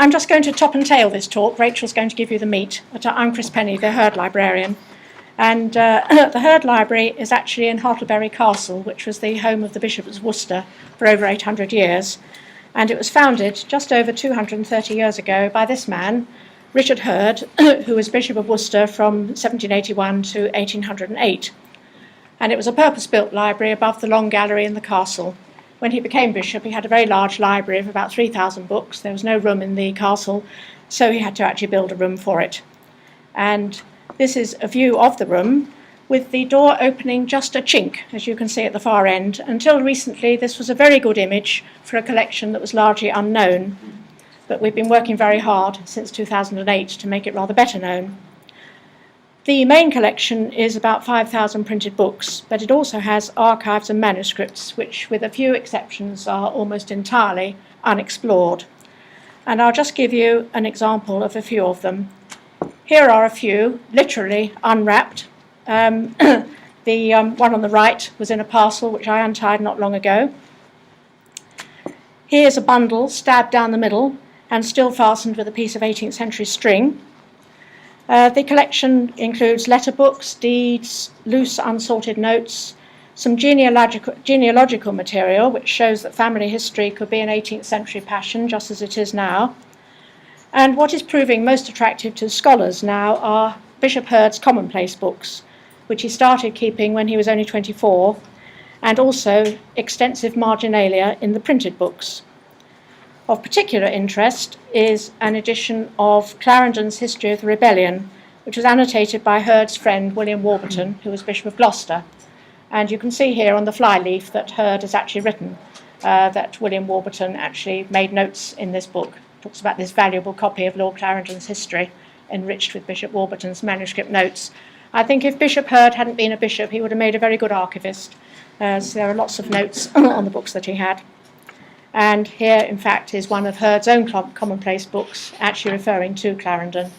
I'm just going to top and tail this talk. Rachel's going to give you the meat. But I'm Chris Penney, the Hurd librarian. And the Hurd Library is actually in Hartlebury Castle, which was the home of the Bishop of Worcester for over 800 years. And it was founded just over 230 years ago by this man, Richard Hurd, who was Bishop of Worcester from 1781 to 1808. And it was a purpose-built library above the Long Gallery in the castle. When he became bishop, he had a very large library of about 3,000 books. There was no room in the castle, so he had to actually build a room for it. And this is a view of the room with the door opening just a chink, as you can see at the far end. Until recently, this was a very good image for a collection that was largely unknown, but we've been working very hard since 2008 to make it rather better known. The main collection is about 5,000 printed books, but it also has archives and manuscripts, which, with a few exceptions, are almost entirely unexplored. And I'll just give you an example of a few of them. Here are a few, literally unwrapped. The one on the right was in a parcel, which I untied not long ago. Here's a bundle stabbed down the middle and still fastened with a piece of 18th century string. The collection includes letter books, deeds, loose unsorted notes, some genealogical material which shows that family history could be an 18th century passion just as it is now. And what is proving most attractive to scholars now are Bishop Hurd's commonplace books, which he started keeping when he was only 24, and also extensive marginalia in the printed books. Of particular interest is an edition of Clarendon's History of the Rebellion, which was annotated by Hurd's friend William Warburton, who was Bishop of Gloucester. And you can see here on the flyleaf that Hurd has actually written that William Warburton actually made notes in this book. It talks about this valuable copy of Lord Clarendon's history, enriched with Bishop Warburton's manuscript notes. I think if Bishop Hurd hadn't been a bishop, he would have made a very good archivist, as there are lots of notes on the books that he had. And here, in fact, is one of Hurd's own commonplace books, actually referring to Clarendon.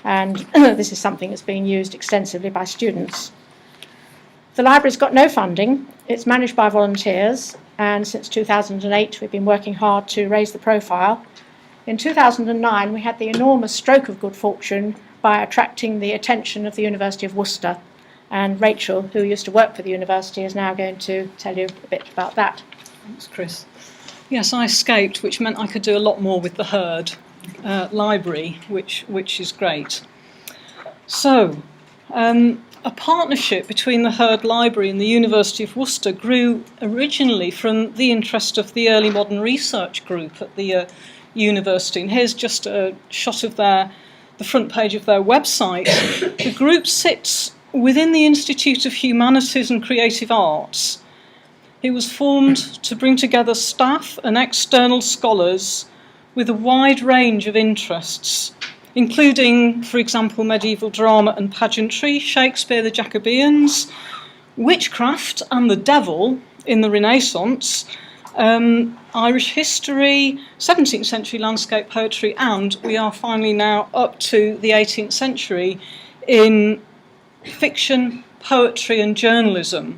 And this is something that's being used extensively by students. The library's got no funding. It's managed by volunteers. And since 2008, we've been working hard to raise the profile. In 2009, we had the enormous stroke of good fortune by attracting the attention of the University of Worcester. And Rachel, who used to work for the university, is now going to tell you a bit about that. Thanks, Chris. Yes, I escaped, which meant I could do a lot more with the Hurd library, which is great. So, a partnership between the Hurd Library and the University of Worcester grew originally from the interest of the early modern research group at the university. And here's just a shot of the front page of their website. The group sits within the Institute of Humanities and Creative Arts. It was formed to bring together staff and external scholars with a wide range of interests, including, for example, medieval drama and pageantry, Shakespeare, the Jacobeans, witchcraft and the devil in the Renaissance, Irish history, 17th century landscape poetry, and we are finally now up to the 18th century in fiction, poetry and journalism.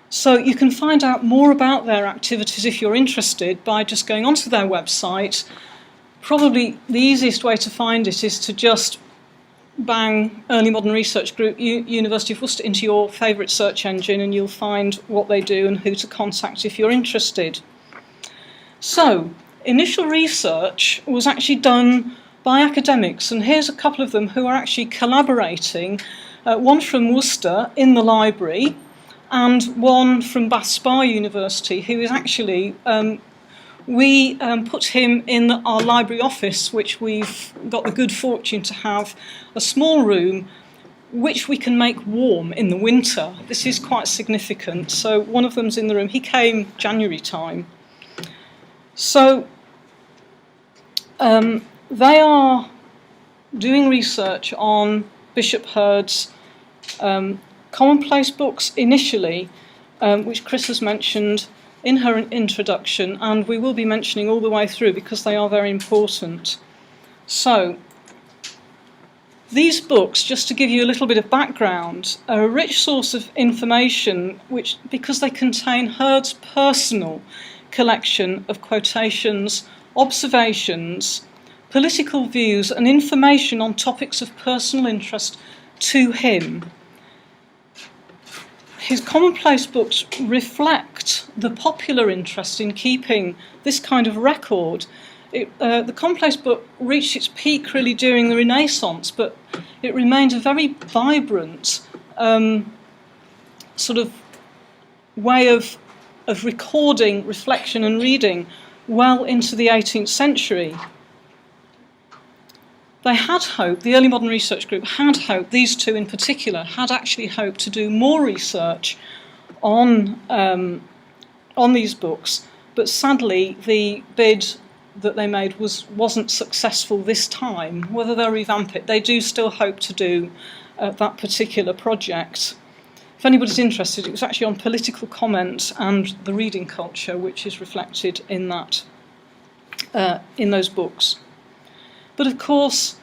So you can find out more about their activities if you're interested by just going onto their website. Probably the easiest way to find it is to just bang Early Modern Research Group, University of Worcester, into your favourite search engine and you'll find what they do and who to contact if you're interested. So, initial research was actually done by academics, and here's a couple of them who are actually collaborating, one from Worcester in the library, and one from Bath Spa University, who is actually, we put him in our library office, which we've got the good fortune to have a small room which we can make warm in the winter. This is quite significant. So one of them's in the room. He came January time. So they are doing research on Bishop Hurd's commonplace books initially, which Chris has mentioned in her introduction, and we will be mentioning all the way through because they are very important. So, these books, just to give you a little bit of background, are a rich source of information which, because they contain Hurd's personal collection of quotations, observations, political views and information on topics of personal interest to him. His commonplace books reflect the popular interest in keeping this kind of record. The commonplace book reached its peak really during the Renaissance, but it remained a very vibrant sort of way of recording, reflection and reading well into the 18th century. They had hoped, the early modern research group had hoped, these two in particular, had actually hoped to do more research on these books, but sadly the bid that they made wasn't successful this time. Whether they'll revamp it, they do still hope to do that particular project. If anybody's interested, it was actually on political comment and the reading culture, which is reflected in that in those books. But of course,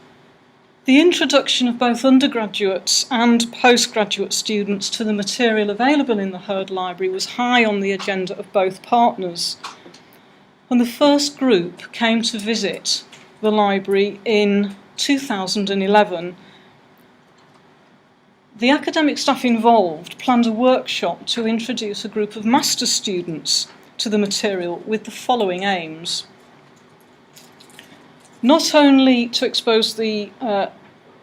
the introduction of both undergraduates and postgraduate students to the material available in the Hurd Library was high on the agenda of both partners. And the first group came to visit the library in 2011. The academic staff involved planned a workshop to introduce a group of master's students to the material with the following aims. Not only to expose the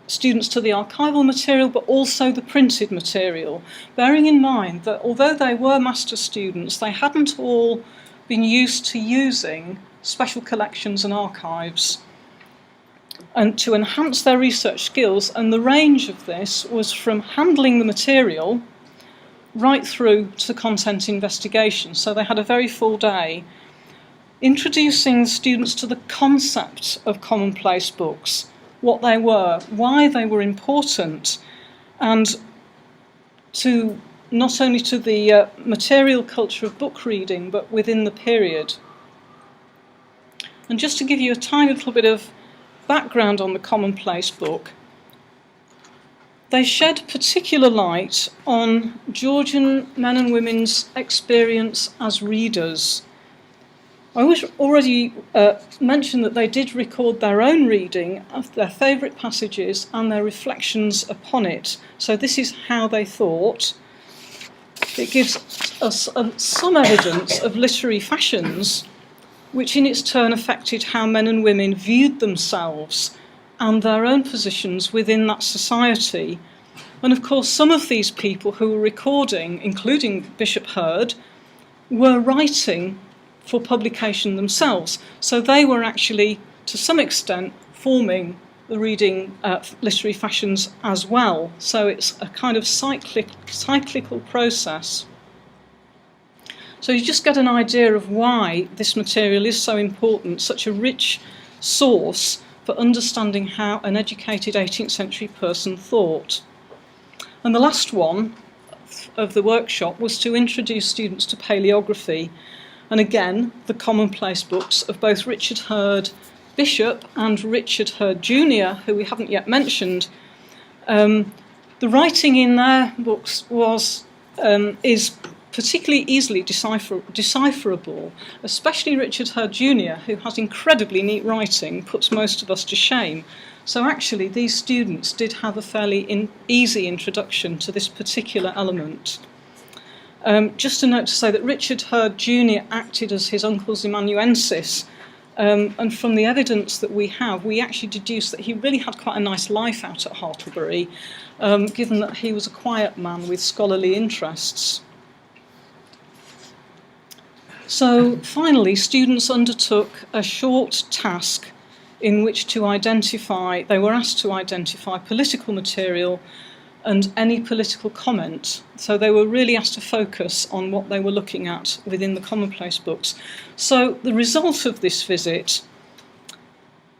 students to the archival material, but also the printed material, bearing in mind that although they were master's students, they hadn't all been used to using special collections and archives, and to enhance their research skills. And the range of this was from handling the material right through to content investigation. So they had a very full day, introducing students to the concept of commonplace books, what they were, why they were important, and to not only to the material culture of book reading, but within the period. And just to give you a tiny little bit of background on the commonplace book, they shed particular light on Georgian men and women's experience as readers. I already mentioned that they did record their own reading of their favourite passages and their reflections upon it. So this is how they thought. It gives us some evidence of literary fashions, which in its turn affected how men and women viewed themselves and their own positions within that society. And of course, some of these people who were recording, including Bishop Hurd, were writing for publication themselves. So they were actually, to some extent, forming the reading literary fashions as well. So it's a kind of cyclical process. So you just get an idea of why this material is so important, such a rich source for understanding how an educated 18th century person thought. And the last one of the workshop was to introduce students to paleography. And again, the commonplace books of both Richard Hurd Bishop and Richard Hurd Jr., who we haven't yet mentioned. The writing in their books is particularly easily decipherable, especially Richard Hurd Jr., who has incredibly neat writing, puts most of us to shame. So actually, these students did have a fairly easy introduction to this particular element. Just a note to say that Richard Hurd Jr. acted as his uncle's amanuensis, and from the evidence that we have, we actually deduce that he really had quite a nice life out at Hartlebury, given that he was a quiet man with scholarly interests. So finally, students undertook a short task in which they were asked to identify political material and any political comment. So they were really asked to focus on what they were looking at within the commonplace books. So the result of this visit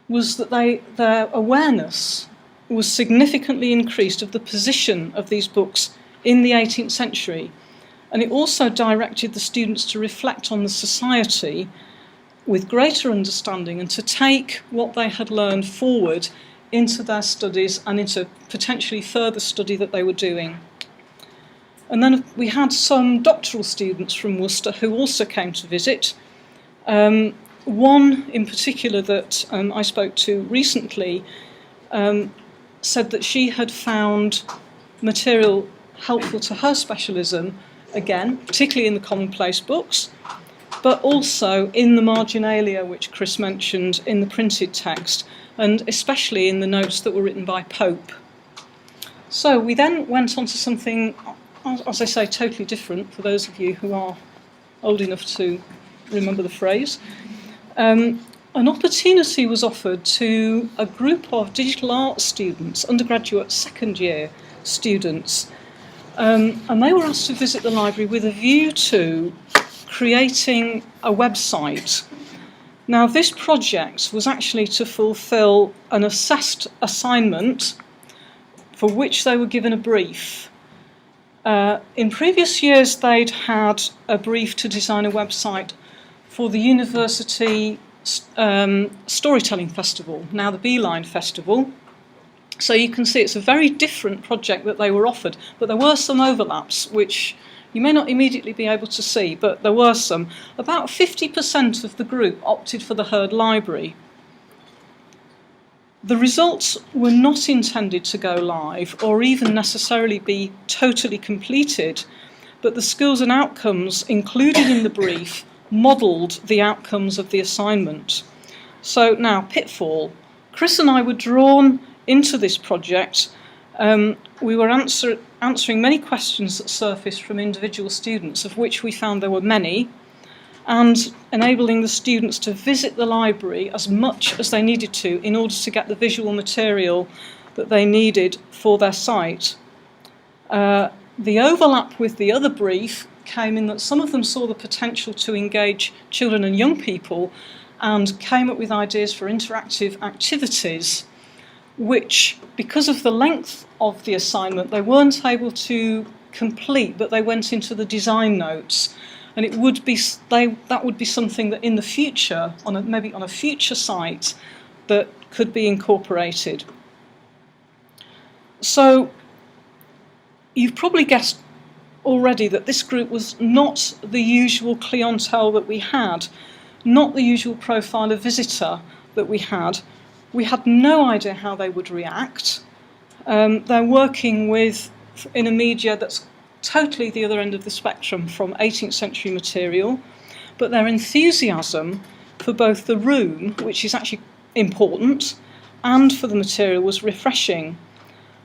was that their awareness was significantly increased of the position of these books in the 18th century. And it also directed the students to reflect on the society with greater understanding and to take what they had learned forward into their studies and into potentially further study that they were doing. And then we had some doctoral students from Worcester who also came to visit. One in particular that I spoke to recently said that she had found material helpful to her specialism, again, particularly in the commonplace books, but also in the marginalia, which Chris mentioned, in the printed text, and especially in the notes that were written by Pope. So we then went on to something, as I say, totally different, for those of you who are old enough to remember the phrase. An opportunity was offered to a group of digital art students, undergraduate second year students, and they were asked to visit the library with a view to creating a website. Now, this project was actually to fulfil an assessed assignment for which they were given a brief. In previous years, they'd had a brief to design a website for the University Storytelling Festival, now the Beeline Festival. So you can see it's a very different project that they were offered, but there were some overlaps, which you may not immediately be able to see, but there were some. About 50% of the group opted for the Hurd Library. The results were not intended to go live or even necessarily be totally completed, but the skills and outcomes included in the brief modelled the outcomes of the assignment. So now, pitfall. Chris and I were drawn into this project. We were answering many questions that surfaced from individual students, of which we found there were many, and enabling the students to visit the library as much as they needed to in order to get the visual material that they needed for their site. The overlap with the other brief came in that some of them saw the potential to engage children and young people and came up with ideas for interactive activities, which, because of the length of the assignment, they weren't able to complete, but they went into the design notes. And it would be that would be something that in the future, maybe on a future site, that could be incorporated. So you've probably guessed already that this group was not the usual clientele that we had, not the usual profile of visitor that we had. We had no idea how they would react. They're working in a media that's totally the other end of the spectrum from 18th century material, but their enthusiasm for both the room, which is actually important, and for the material was refreshing.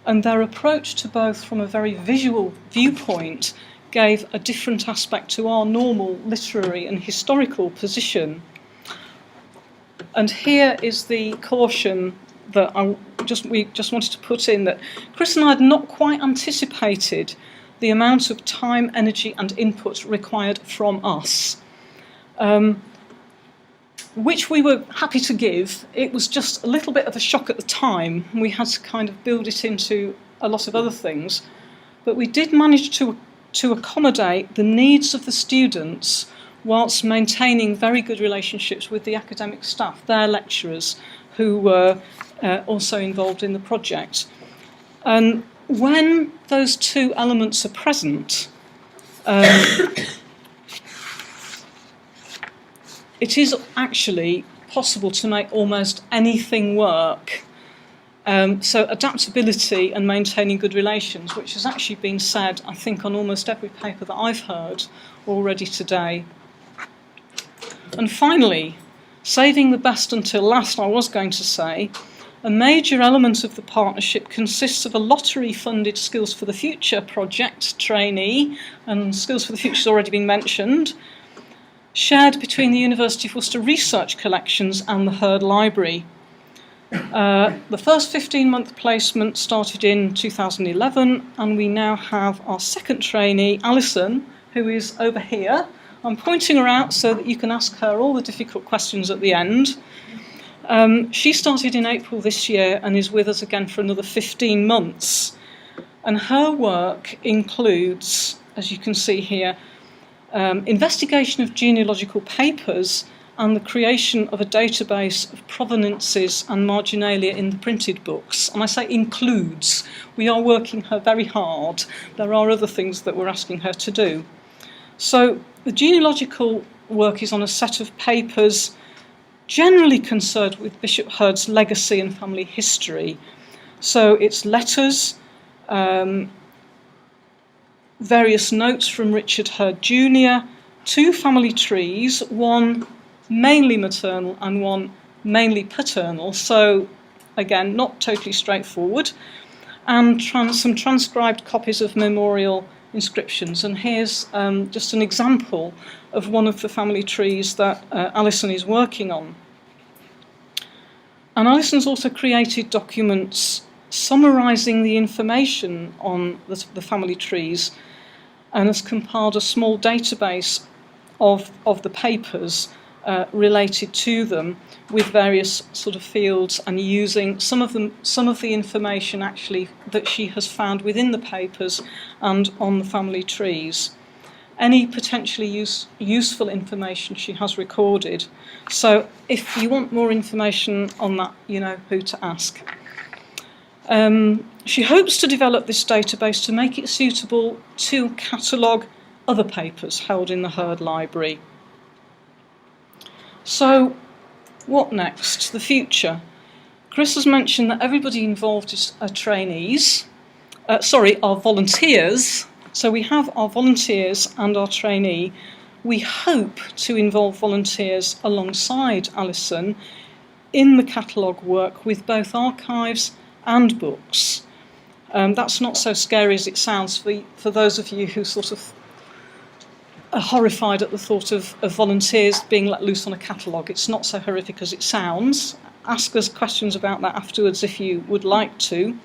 And their approach to both from a very visual viewpoint gave a different aspect to our normal literary and historical position. And here is the caution that we just wanted to put in, that Chris and I had not quite anticipated the amount of time, energy and input required from us, which we were happy to give. It was just a little bit of a shock at the time. We had to kind of build it into a lot of other things. But we did manage to accommodate the needs of the students whilst maintaining very good relationships with the academic staff, their lecturers, who were also involved in the project. And when those two elements are present, it is actually possible to make almost anything work. So adaptability and maintaining good relations, which has actually been said, I think, on almost every paper that I've heard already today. And finally, saving the best until last, I was going to say, a major element of the partnership consists of a lottery-funded Skills for the Future project, Trainee, and Skills for the Future has already been mentioned, shared between the University of Worcester Research Collections and the Hurd Library. The first 15-month placement started in 2011, and we now have our second trainee, Alison, who is over here. I'm pointing her out so that you can ask her all the difficult questions at the end. She started in April this year and is with us again for another 15 months. And her work includes, as you can see here, investigation of genealogical papers and the creation of a database of provenances and marginalia in the printed books. And I say includes. We are working her very hard. There are other things that we're asking her to do. So the genealogical work is on a set of papers generally concerned with Bishop Hurd's legacy and family history. So it's letters, various notes from Richard Hurd Jr., 2 family trees, one mainly maternal and one mainly paternal, so again, not totally straightforward, and some transcribed copies of memorial inscriptions. And here's just an example of one of the family trees that Alison is working on. And Alison's also created documents summarising the information on the family trees, and has compiled a small database of the papers related to them, with various sort of fields, and using some of the information actually that she has found within the papers and on the family trees. Any potentially useful information she has recorded. So if you want more information on that, you know who to ask. She hopes to develop this database to make it suitable to catalogue other papers held in the Hurd Library. So, what next? The future. Chris has mentioned that everybody involved are trainees. Are volunteers. So we have our volunteers and our trainee. We hope to involve volunteers alongside Alison in the catalogue work with both archives and books. That's not so scary as it sounds for those of you who sort of are horrified at the thought of volunteers being let loose on a catalogue. It's not so horrific as it sounds. Ask us questions about that afterwards if you would like to.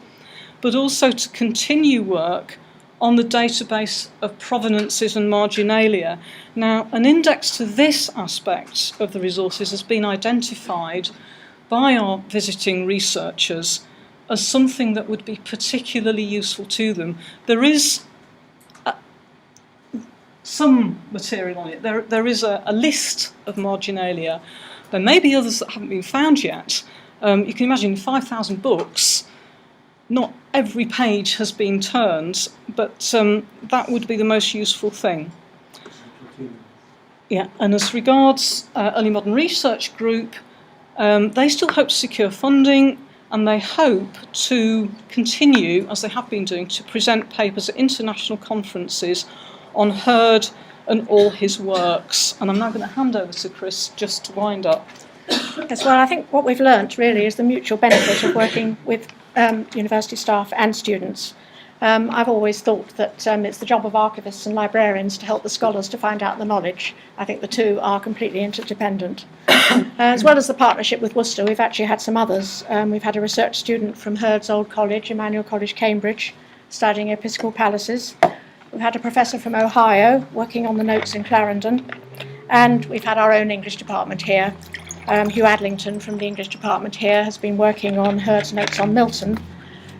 But also to continue work on the database of provenances and marginalia. Now, an index to this aspect of the resources has been identified by our visiting researchers as something that would be particularly useful to them. There is some material on it. There is a list of marginalia. There may be others that haven't been found yet. You can imagine 5,000 books. Not every page has been turned, but that would be the most useful thing. Yeah, and as regards Early Modern Research Group, they still hope to secure funding, and they hope to continue, as they have been doing, to present papers at international conferences on Hurd and all his works. And I'm now going to hand over to Chris just to wind up. Yes, well, I think what we've learnt really is the mutual benefit of working with university staff and students. I've always thought that it's the job of archivists and librarians to help the scholars to find out the knowledge. I think the two are completely interdependent. As well as the partnership with Worcester, we've actually had some others. We've had a research student from Hurd's old college, Emmanuel College, Cambridge, studying episcopal palaces. We've had a professor from Ohio working on the notes in Clarendon. And we've had our own English department here. Hugh Adlington from the English department here has been working on Hurd's notes on Milton.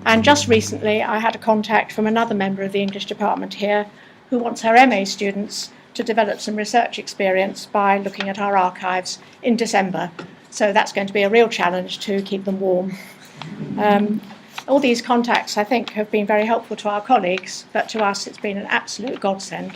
And just recently I had a contact from another member of the English department here who wants her MA students to develop some research experience by looking at our archives in December. So that's going to be a real challenge to keep them warm. All these contacts, I think, have been very helpful to our colleagues, but to us it's been an absolute godsend.